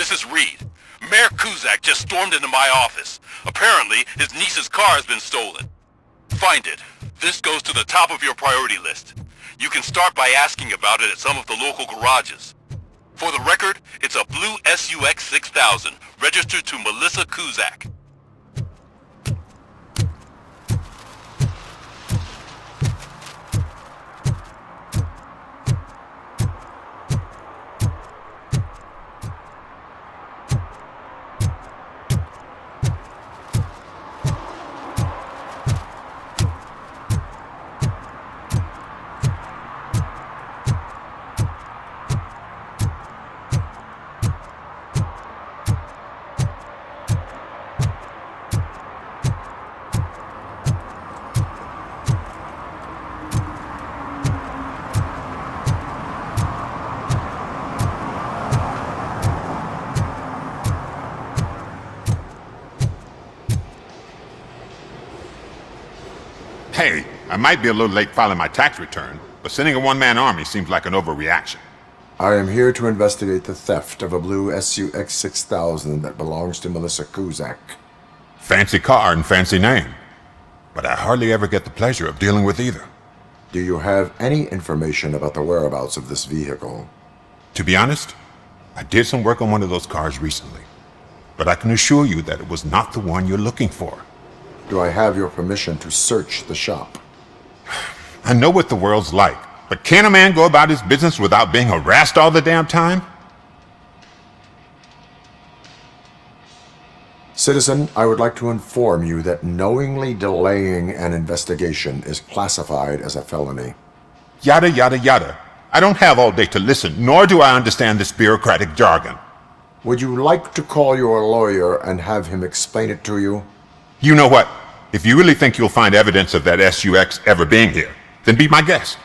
This is Reed. Mayor Kuzak just stormed into my office. Apparently, his niece's car has been stolen. Find it. This goes to the top of your priority list. You can start by asking about it at some of the local garages. For the record, it's a blue SUX 6000, registered to Melissa Kuzak. Hey, I might be a little late filing my tax return, but sending a one-man army seems like an overreaction. I am here to investigate the theft of a blue SUX 6000 that belongs to Melissa Kuzak. Fancy car and fancy name, but I hardly ever get the pleasure of dealing with either. Do you have any information about the whereabouts of this vehicle? To be honest, I did some work on one of those cars recently, but I can assure you that it was not the one you're looking for. Do I have your permission to search the shop? I know what the world's like, but can a man go about his business without being harassed all the damn time? Citizen, I would like to inform you that knowingly delaying an investigation is classified as a felony. Yada, yada, yada. I don't have all day to listen, nor do I understand this bureaucratic jargon. Would you like to call your lawyer and have him explain it to you? You know what? If you really think you'll find evidence of that SUX ever being here, then be my guest.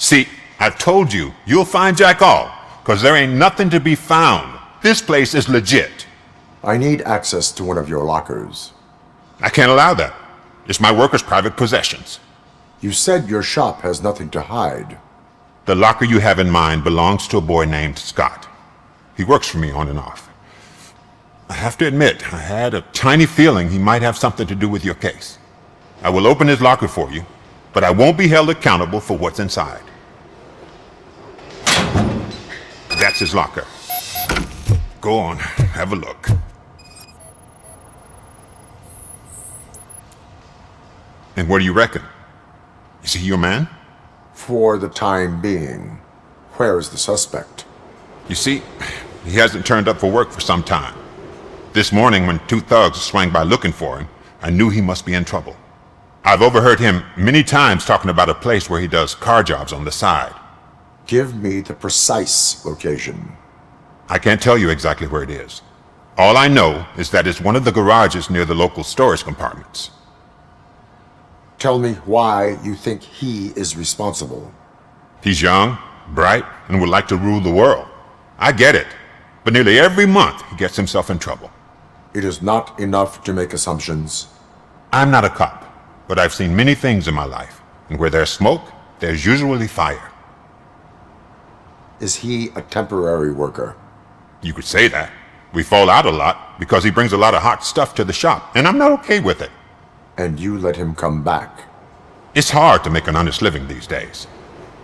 See, I've told you, you'll find Jack All, because there ain't nothing to be found. This place is legit. I need access to one of your lockers. I can't allow that. It's my workers' private possessions. You said your shop has nothing to hide. The locker you have in mind belongs to a boy named Scott. He works for me on and off. I have to admit, I had a tiny feeling he might have something to do with your case. I will open his locker for you, but I won't be held accountable for what's inside. That's his locker. Go on, have a look. And what do you reckon? Is he your man? For the time being. Where is the suspect? You see, he hasn't turned up for work for some time. This morning, when two thugs swang by looking for him, I knew he must be in trouble. I've overheard him many times talking about a place where he does car jobs on the side. Give me the precise location. I can't tell you exactly where it is. All I know is that it's one of the garages near the local storage compartments. Tell me why you think he is responsible. He's young, bright, and would like to rule the world. I get it. But nearly every month, he gets himself in trouble. It is not enough to make assumptions. I'm not a cop, but I've seen many things in my life. And where there's smoke, there's usually fire. Is he a temporary worker? You could say that. We fall out a lot because he brings a lot of hot stuff to the shop, and I'm not okay with it. And you let him come back? It's hard to make an honest living these days.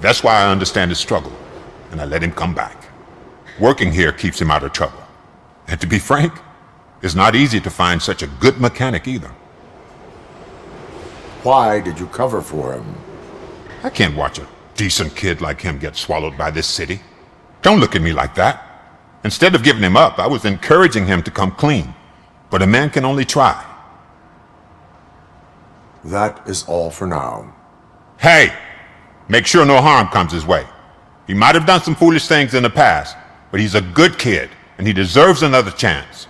That's why I understand his struggle, and I let him come back. Working here keeps him out of trouble. And to be frank, it's not easy to find such a good mechanic either. Why did you cover for him? I can't watch a decent kid like him get swallowed by this city. Don't look at me like that. Instead of giving him up, I was encouraging him to come clean. But a man can only try. That is all for now. Hey! Make sure no harm comes his way. He might have done some foolish things in the past, but he's a good kid, and he deserves another chance.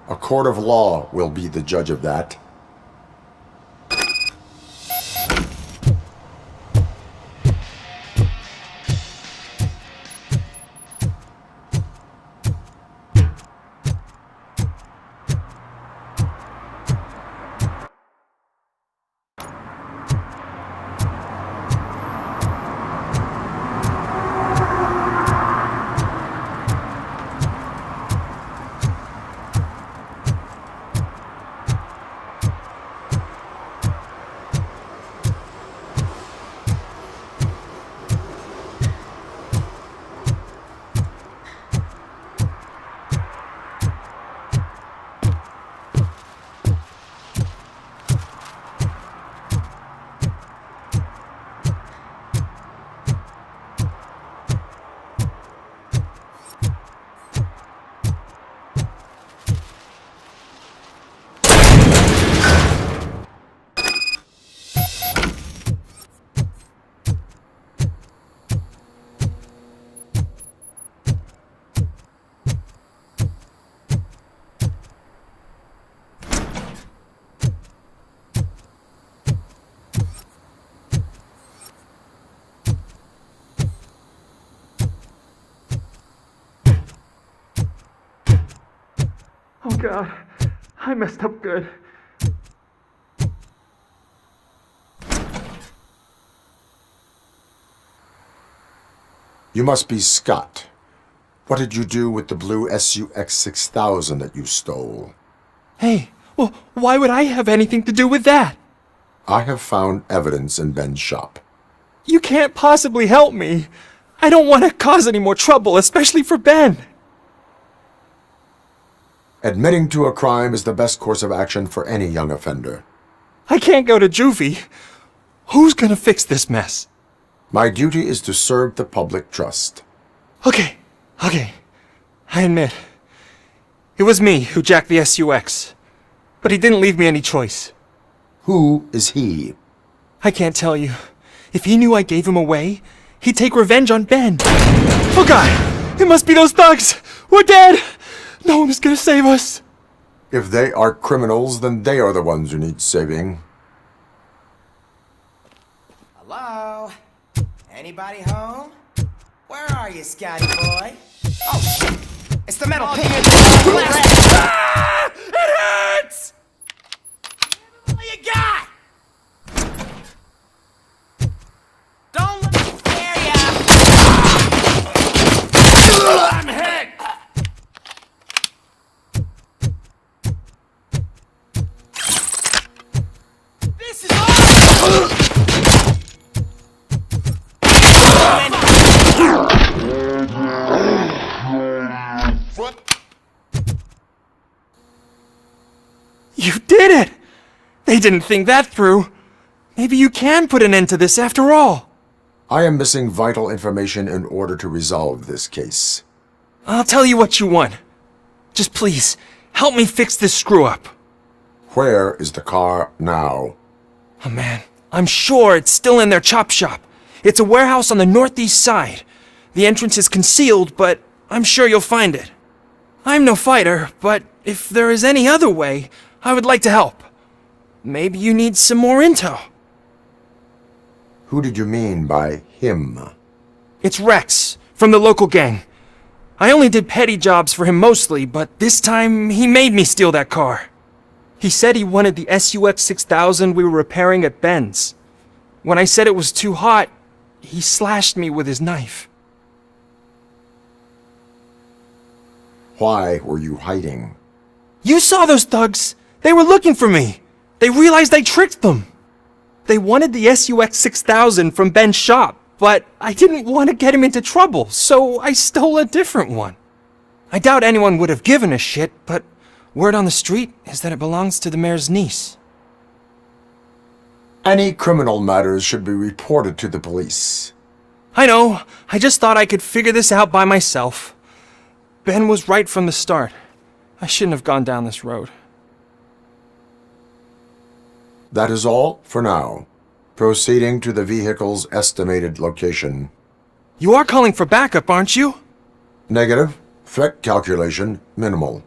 A court of law will be the judge of that. Oh God, I messed up good. You must be Scott. What did you do with the blue SUX 6000 that you stole? Hey, well, why would I have anything to do with that? I have found evidence in Ben's shop. You can't possibly help me. I don't want to cause any more trouble, especially for Ben. Admitting to a crime is the best course of action for any young offender. I can't go to juvie. Who's gonna fix this mess? My duty is to serve the public trust. Okay. I admit. It was me who jacked the SUX. But he didn't leave me any choice. Who is he? I can't tell you. If he knew I gave him away, he'd take revenge on Ben. Oh God! It must be those thugs! We're dead! No one is gonna save us! If they are criminals, then they are the ones who need saving. Hello? Anybody home? Where are you, Scotty boy? Oh, shit! It's the metal pig! Ah! It hurts! What you got? Don't let me scare ya! I'm hit! This is awesome! You did it! They didn't think that through. Maybe you can put an end to this after all. I am missing vital information in order to resolve this case. I'll tell you what you want. Just please, help me fix this screw-up. Where is the car now? Oh man, I'm sure it's still in their chop shop. It's a warehouse on the northeast side. The entrance is concealed, but I'm sure you'll find it. I'm no fighter, but if there is any other way, I would like to help. Maybe you need some more intel. Who did you mean by him? It's Rex, from the local gang. I only did petty jobs for him mostly, but this time he made me steal that car. He said he wanted the SUX 6000 we were repairing at Ben's. When I said it was too hot, he slashed me with his knife. Why were you hiding? You saw those thugs! They were looking for me! They realized I tricked them! They wanted the SUX 6000 from Ben's shop, but I didn't want to get him into trouble, so I stole a different one. I doubt anyone would have given a shit, but word on the street is that it belongs to the mayor's niece. Any criminal matters should be reported to the police. I know, I just thought I could figure this out by myself. Ben was right from the start. I shouldn't have gone down this road. That is all for now. Proceeding to the vehicle's estimated location. You are calling for backup, aren't you? Negative. Threat calculation minimal.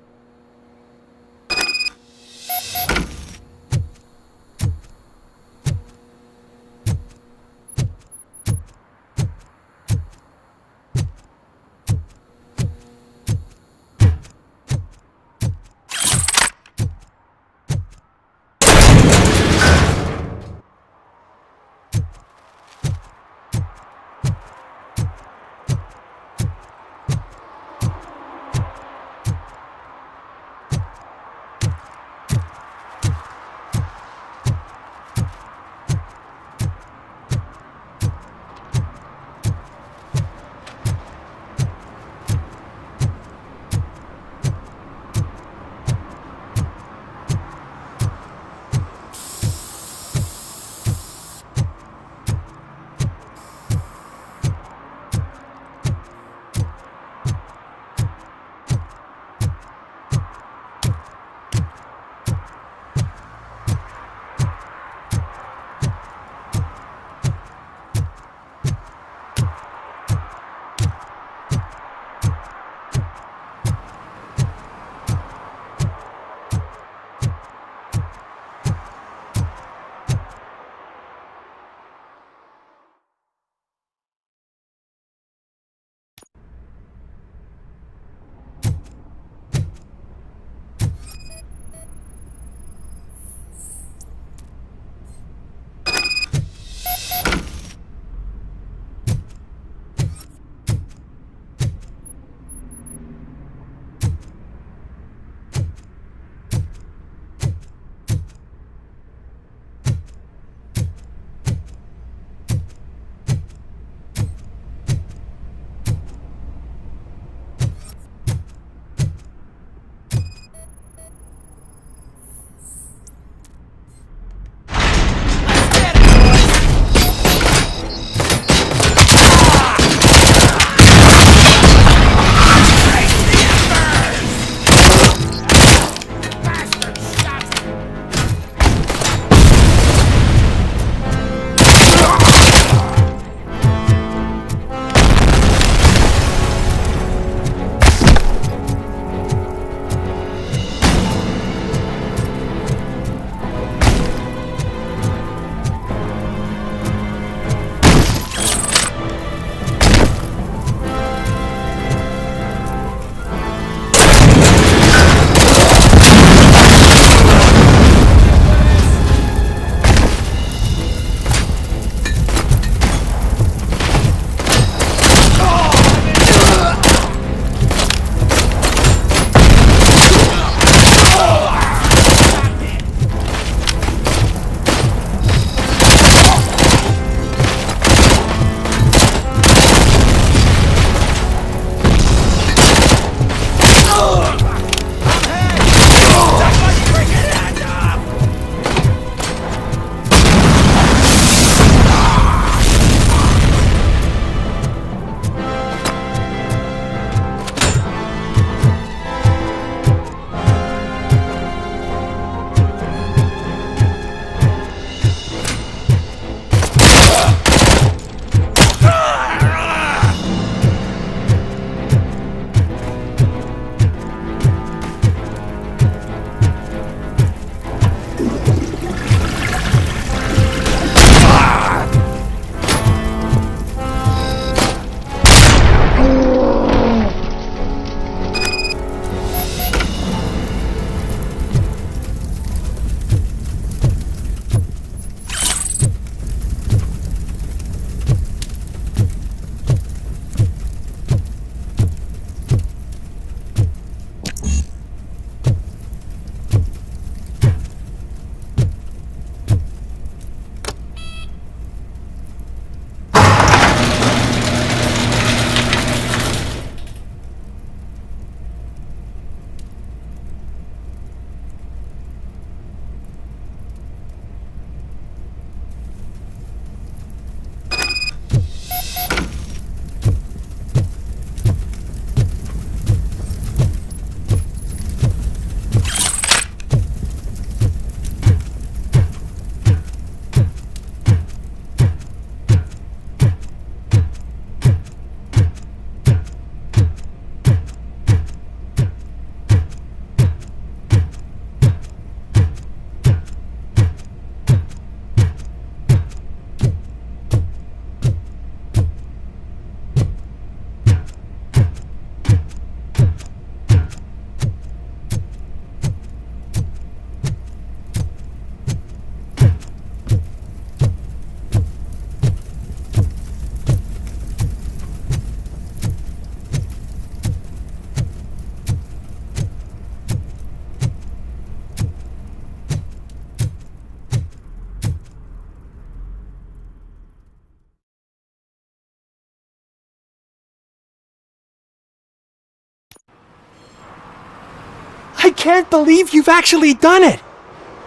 I can't believe you've actually done it!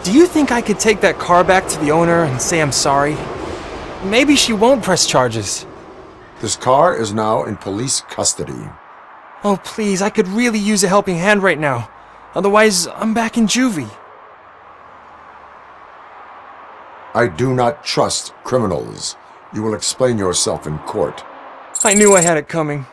Do you think I could take that car back to the owner and say I'm sorry? Maybe she won't press charges. This car is now in police custody. Oh, please, I could really use a helping hand right now. Otherwise, I'm back in juvie. I do not trust criminals. You will explain yourself in court. I knew I had it coming.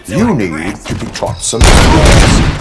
You need to be taught some skills.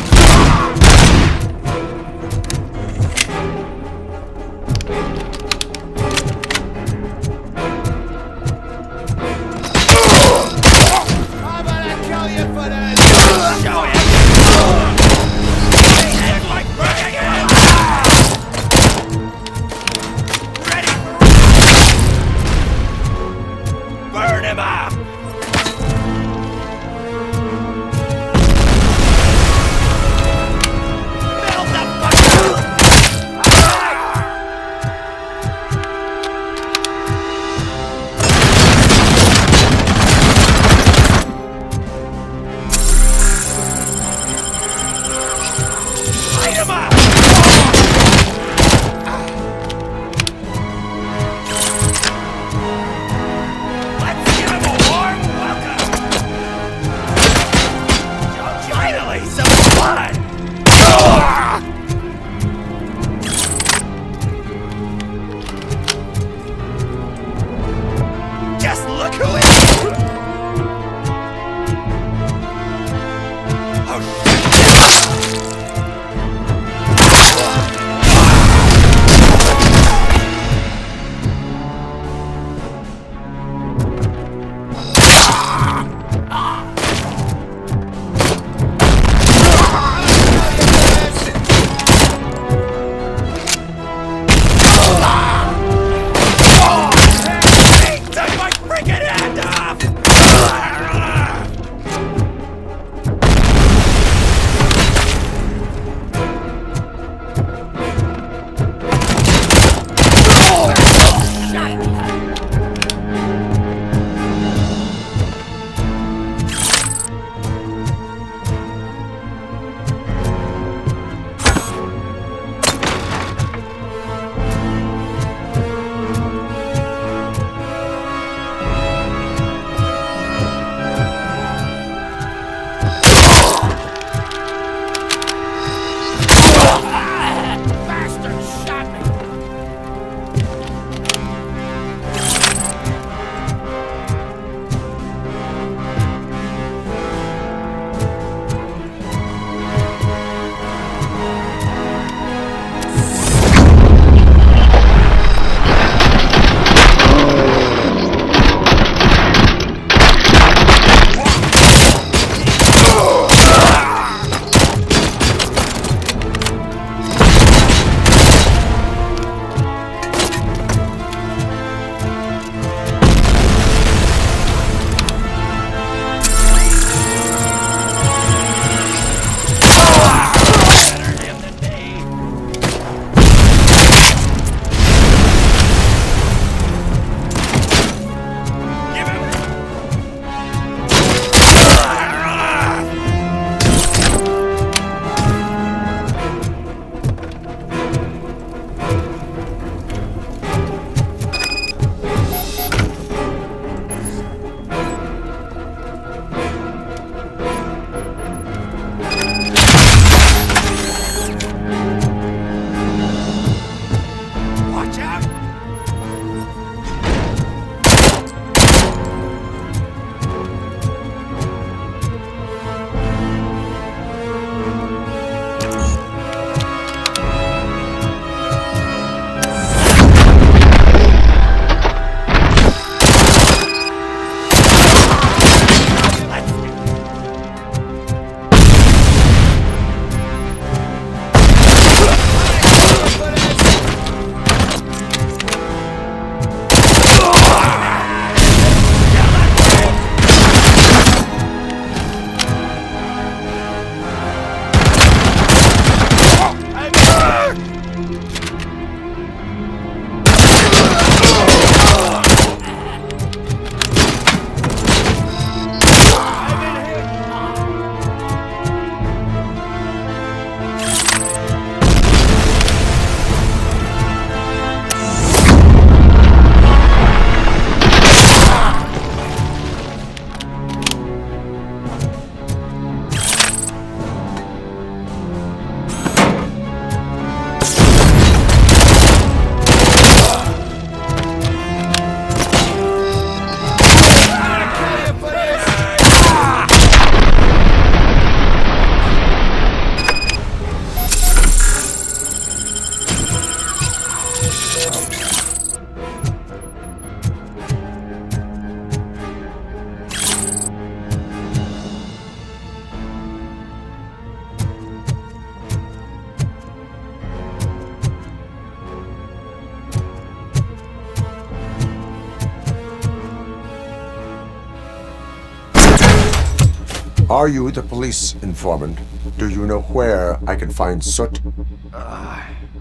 Are you the police informant? Do you know where I can find Soot?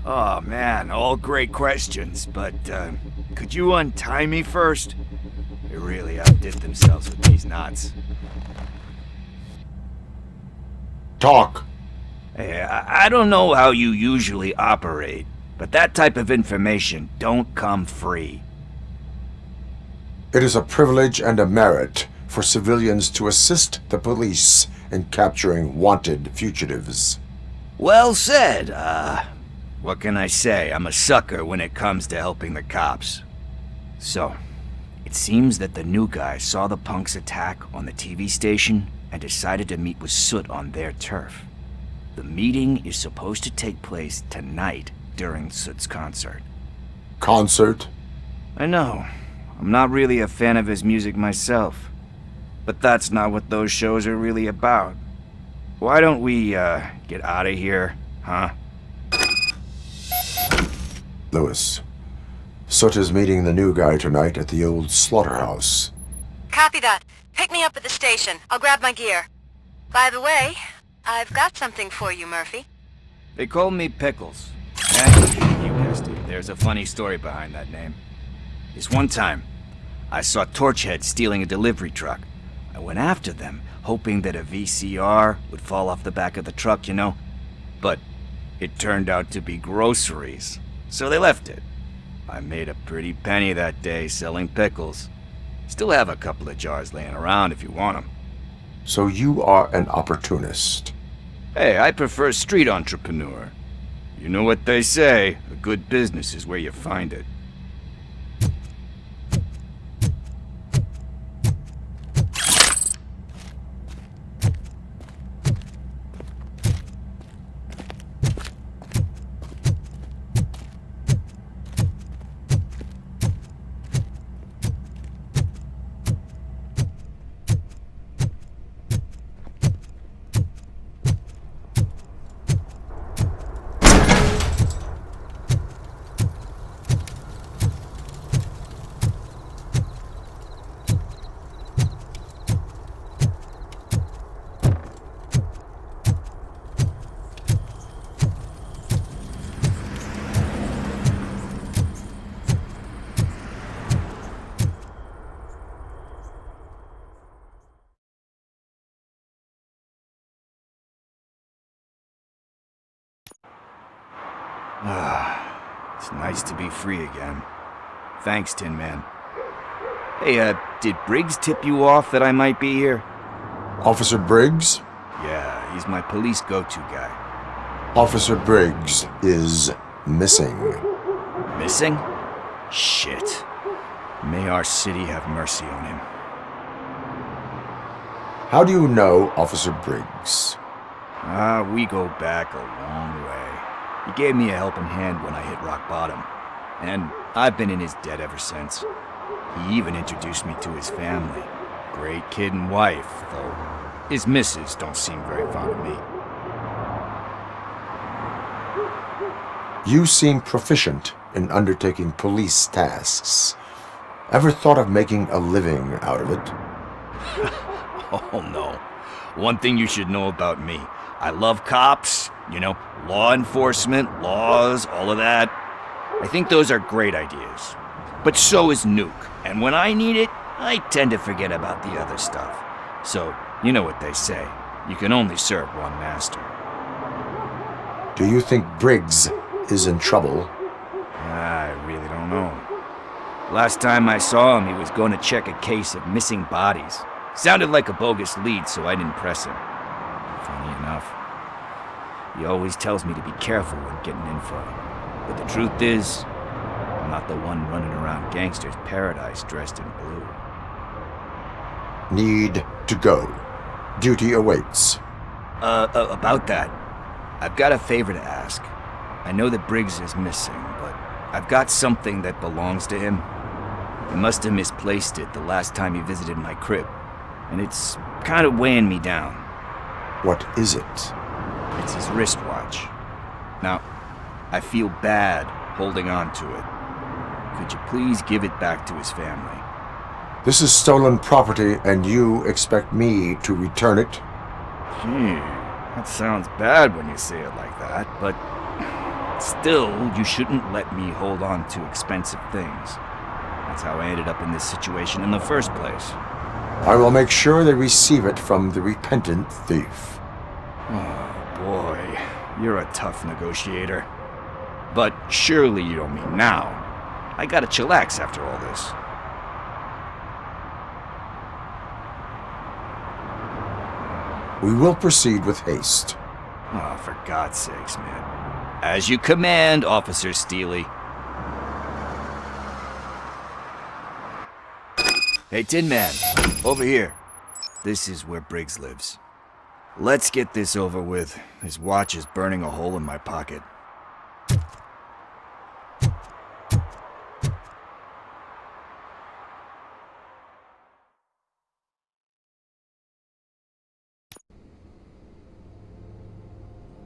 Oh man, all great questions, but could you untie me first? They really outdid themselves with these knots. Talk. Hey, I don't know how you usually operate, but that type of information don't come free. It is a privilege and a merit for civilians to assist the police in capturing wanted fugitives. Well said. What can I say? I'm a sucker when it comes to helping the cops. So, it seems that the new guy saw the punks' attack on the TV station and decided to meet with Soot on their turf. The meeting is supposed to take place tonight during Soot's concert. Concert? I know. I'm not really a fan of his music myself. But that's not what those shows are really about. Why don't we, get out of here, huh? Lewis, Soot is meeting the new guy tonight at the old slaughterhouse. Copy that. Pick me up at the station. I'll grab my gear. By the way, I've got something for you, Murphy. They call me Pickles. And, you guessed it, there's a funny story behind that name. This one time, I saw Torchhead stealing a delivery truck. I went after them, hoping that a VCR would fall off the back of the truck, you know? But it turned out to be groceries, so they left it. I made a pretty penny that day selling pickles. Still have a couple of jars laying around if you want them. So you are an opportunist. Hey, I prefer street entrepreneur. You know what they say, a good business is where you find it. It's nice to be free again. Thanks, Tin Man. Hey, did Briggs tip you off that I might be here? Officer Briggs? Yeah, he's my police go-to guy. Officer Briggs is missing. Missing? Shit. May our city have mercy on him. How do you know Officer Briggs? We go back a long way. He gave me a helping hand when I hit rock bottom, and I've been in his debt ever since. He even introduced me to his family. Great kid and wife, though his missus don't seem very fond of me. You seem proficient in undertaking police tasks. Ever thought of making a living out of it? Oh no. One thing you should know about me. I love cops, you know, law enforcement, laws, all of that. I think those are great ideas. But so is Nuke, and when I need it, I tend to forget about the other stuff. So, you know what they say, you can only serve one master. Do you think Briggs is in trouble? I really don't know. Last time I saw him, he was going to check a case of missing bodies. Sounded like a bogus lead, so I didn't press him. Funny enough. He always tells me to be careful when getting info. But the truth is, I'm not the one running around Gangster's Paradise dressed in blue. Need to go. Duty awaits. About that, I've got a favor to ask. I know that Briggs is missing, but I've got something that belongs to him. He must have misplaced it the last time he visited my crib, and it's kind of weighing me down. What is it? It's his wristwatch. Now, I feel bad holding on to it. Could you please give it back to his family? This is stolen property, and you expect me to return it? Gee, that sounds bad when you say it like that, but still, you shouldn't let me hold on to expensive things. That's how I ended up in this situation in the first place. I will make sure they receive it from the repentant thief. Oh boy, you're a tough negotiator. But surely you don't mean now. I gotta chillax after all this. We will proceed with haste. Oh, for God's sakes, man. As you command, Officer Steely. Hey, Tin Man, over here. This is where Briggs lives. Let's get this over with. His watch is burning a hole in my pocket.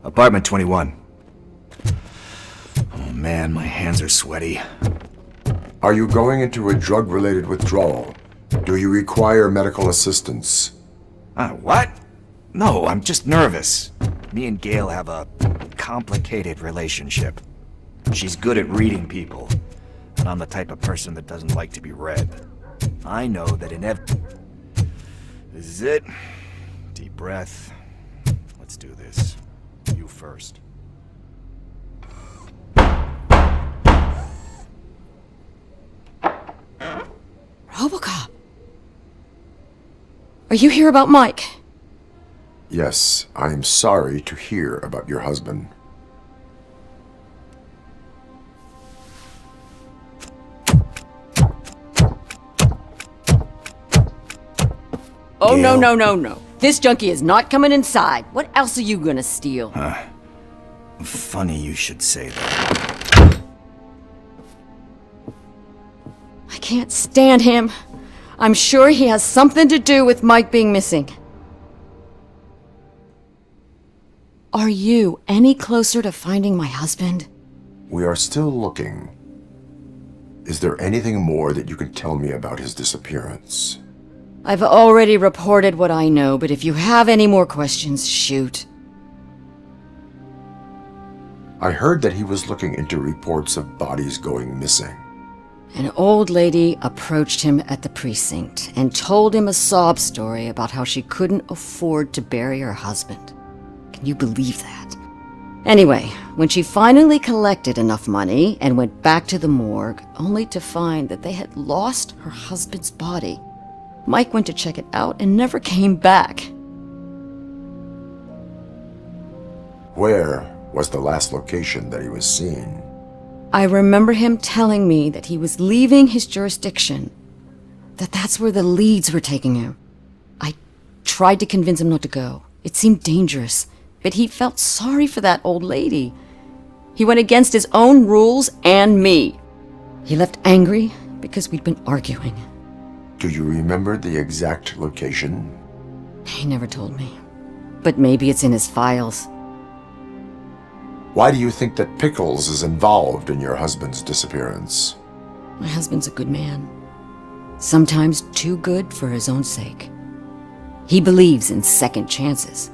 Apartment 21. Oh man, my hands are sweaty. Are you going into a drug-related withdrawal? Do you require medical assistance? What? No, I'm just nervous. Me and Gail have a complicated relationship. She's good at reading people, and I'm the type of person that doesn't like to be read. I know that This is it. Deep breath. Let's do this. You first. RoboCop! Are you here about Mike? Yes, I am sorry to hear about your husband. Oh, Gail. no. This junkie is not coming inside. What else are you gonna steal? Funny you should say that. I can't stand him. I'm sure he has something to do with Mike being missing. Are you any closer to finding my husband? We are still looking. Is there anything more that you can tell me about his disappearance? I've already reported what I know, but if you have any more questions, shoot. I heard that he was looking into reports of bodies going missing. An old lady approached him at the precinct and told him a sob story about how she couldn't afford to bury her husband. Can you believe that? Anyway, when she finally collected enough money and went back to the morgue, only to find that they had lost her husband's body, Mike went to check it out and never came back. Where was the last location that he was seen? I remember him telling me that he was leaving his jurisdiction, that's where the leads were taking him. I tried to convince him not to go. It seemed dangerous, but he felt sorry for that old lady. He went against his own rules and me. He left angry because we'd been arguing. Do you remember the exact location? He never told me, but maybe it's in his files. Why do you think that Pickles is involved in your husband's disappearance? My husband's a good man. Sometimes too good for his own sake. He believes in second chances,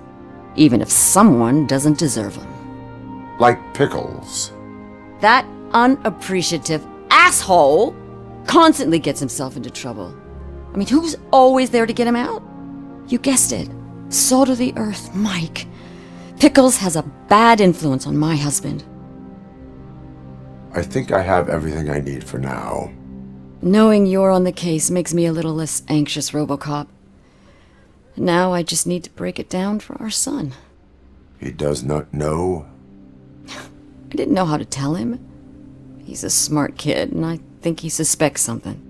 even if someone doesn't deserve them. Like Pickles. That unappreciative asshole constantly gets himself into trouble. I mean, who's always there to get him out? You guessed it. Salt of the earth, Mike. Pickles has a bad influence on my husband. I think I have everything I need for now. Knowing you're on the case makes me a little less anxious, RoboCop. Now I just need to break it down for our son. He does not know? I didn't know how to tell him. He's a smart kid, and I think he suspects something.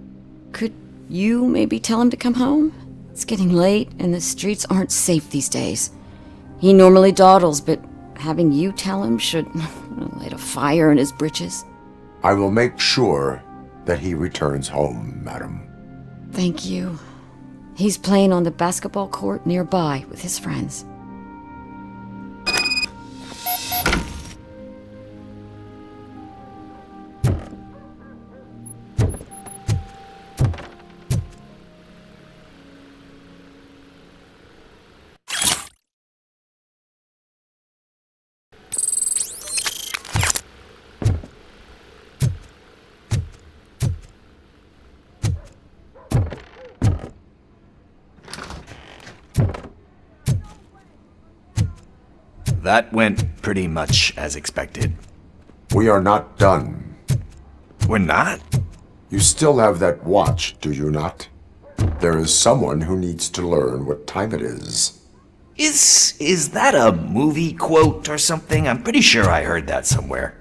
Could you maybe tell him to come home? It's getting late, and the streets aren't safe these days. He normally dawdles, but having you tell him should light a fire in his britches. I will make sure that he returns home, madam. Thank you. He's playing on the basketball court nearby with his friends. That went pretty much as expected. We are not done. We're not? You still have that watch, do you not? There is someone who needs to learn what time it is. Is that a movie quote or something? I'm pretty sure I heard that somewhere.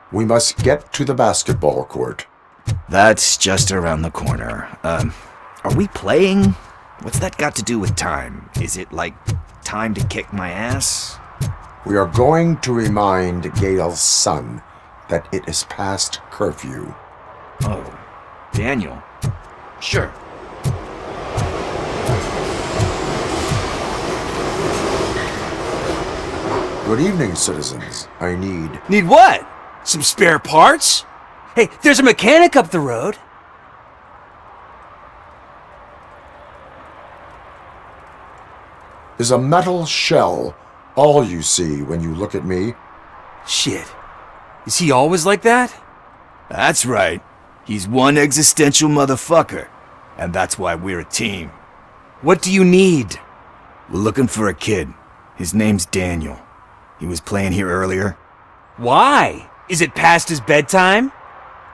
We must get to the basketball court. That's just around the corner. Are we playing? What's that got to do with time? Is it like time to kick my ass? We are going to remind Gail's son that it is past curfew. Oh, Daniel. Sure. Good evening, citizens. I need... Need what? Some spare parts? Hey, there's a mechanic up the road. Is a metal shell all you see when you look at me? Shit. Is he always like that? That's right. He's one existential motherfucker. And that's why we're a team. What do you need? We're looking for a kid. His name's Daniel. He was playing here earlier. Why? Is it past his bedtime?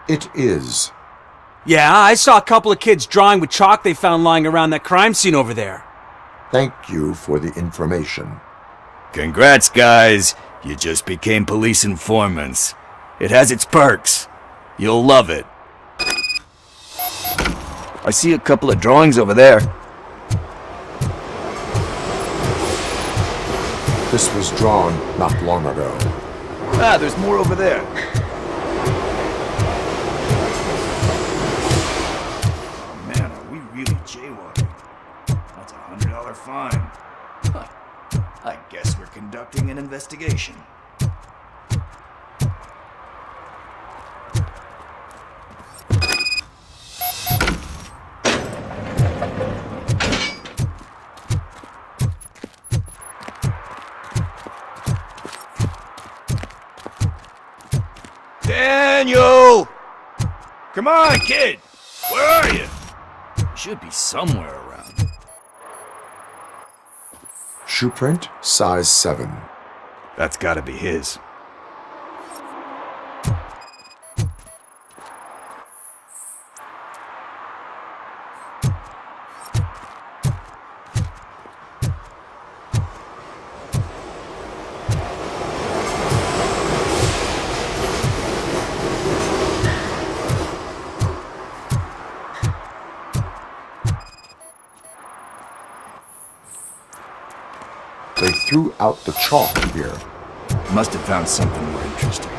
It is. Yeah, I saw a couple of kids drawing with chalk they found lying around that crime scene over there. Thank you for the information. Congrats, guys. You just became police informants. It has its perks. You'll love it. I see a couple of drawings over there. This was drawn not long ago. Ah, there's more over there. Oh man, are we really jaywalking? That's a $100 fine. Huh. I guess we're conducting an investigation. Daniel! Come on, kid! Where are you? You should be somewhere around. Shoe print, size 7. That's gotta be his. They threw out the chalk here. Must have found something more interesting.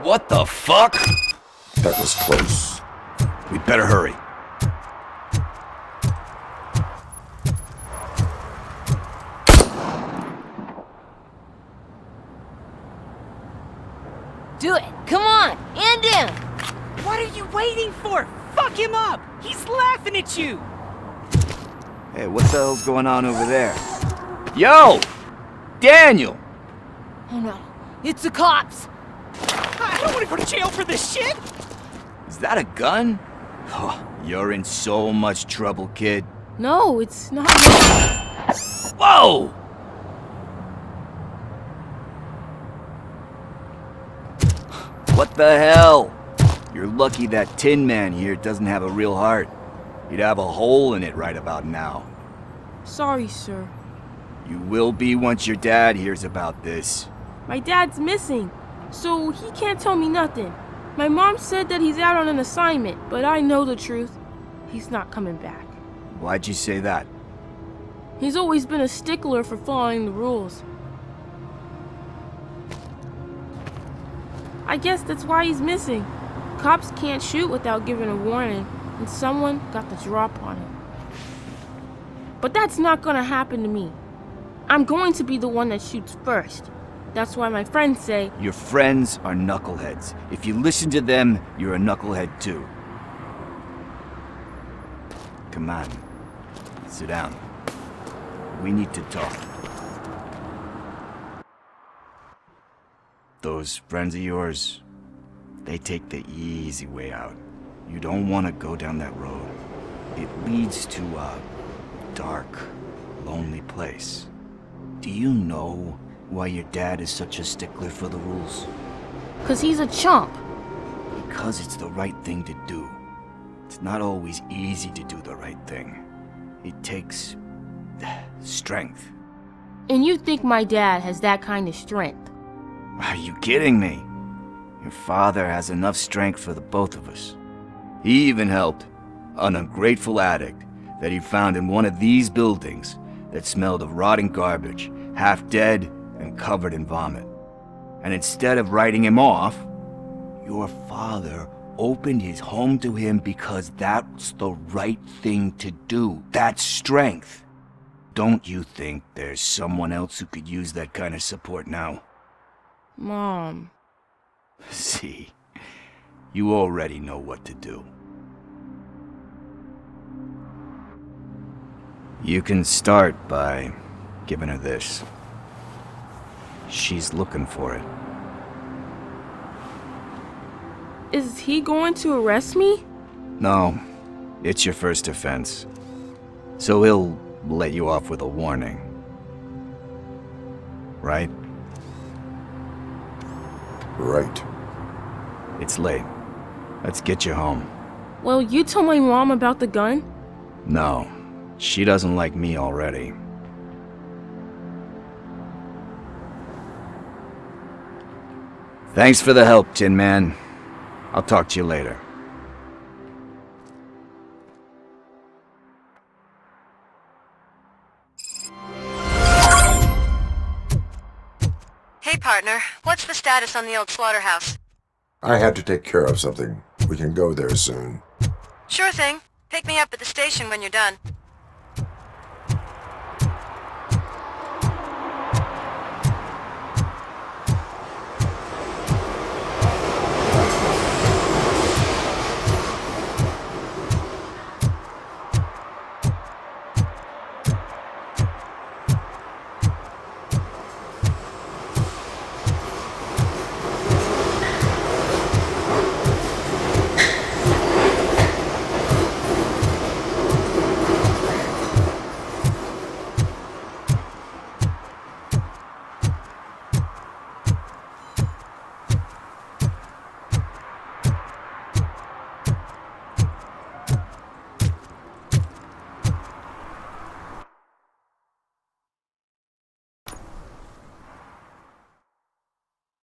What the fuck? That was close. We'd better hurry. Do it! Come on! End him! What are you waiting for? Fuck him up! He's laughing at you! Hey, what the hell's going on over there? Yo! Daniel! Oh no, it's the cops! I don't want to go to jail for this shit! Is that a gun? Oh, you're in so much trouble, kid. No, it's not. Whoa! What the hell? You're lucky that Tin Man here doesn't have a real heart. He'd have a hole in it right about now. Sorry, sir. You will be once your dad hears about this. My dad's missing, so he can't tell me nothing. My mom said that he's out on an assignment, but I know the truth. He's not coming back. Why'd you say that? He's always been a stickler for following the rules. I guess that's why he's missing. Cops can't shoot without giving a warning, and someone got the drop on him. But that's not gonna happen to me. I'm going to be the one that shoots first. That's why my friends say... Your friends are knuckleheads. If you listen to them, you're a knucklehead too. Come on. Sit down. We need to talk. Those friends of yours, they take the easy way out. You don't want to go down that road. It leads to a dark, lonely place. Do you know why your dad is such a stickler for the rules? 'Cause he's a chump. Because it's the right thing to do. It's not always easy to do the right thing. It takes strength. And you think my dad has that kind of strength? Are you kidding me? Your father has enough strength for the both of us. He even helped an ungrateful addict that he found in one of these buildings that smelled of rotting garbage, half dead and covered in vomit. And instead of writing him off, your father opened his home to him because that's the right thing to do. That's strength. Don't you think there's someone else who could use that kind of support now? Mom. See, you already know what to do. You can start by giving her this. She's looking for it. Is he going to arrest me? No, it's your first offense. So he'll let you off with a warning. Right? Right. It's late. Let's get you home. Well, you told my mom about the gun? No, she doesn't like me already. Thanks for the help, Tin Man. I'll talk to you later. Hey, partner. What's the status on the old slaughterhouse? I had to take care of something. We can go there soon. Sure thing. Pick me up at the station when you're done.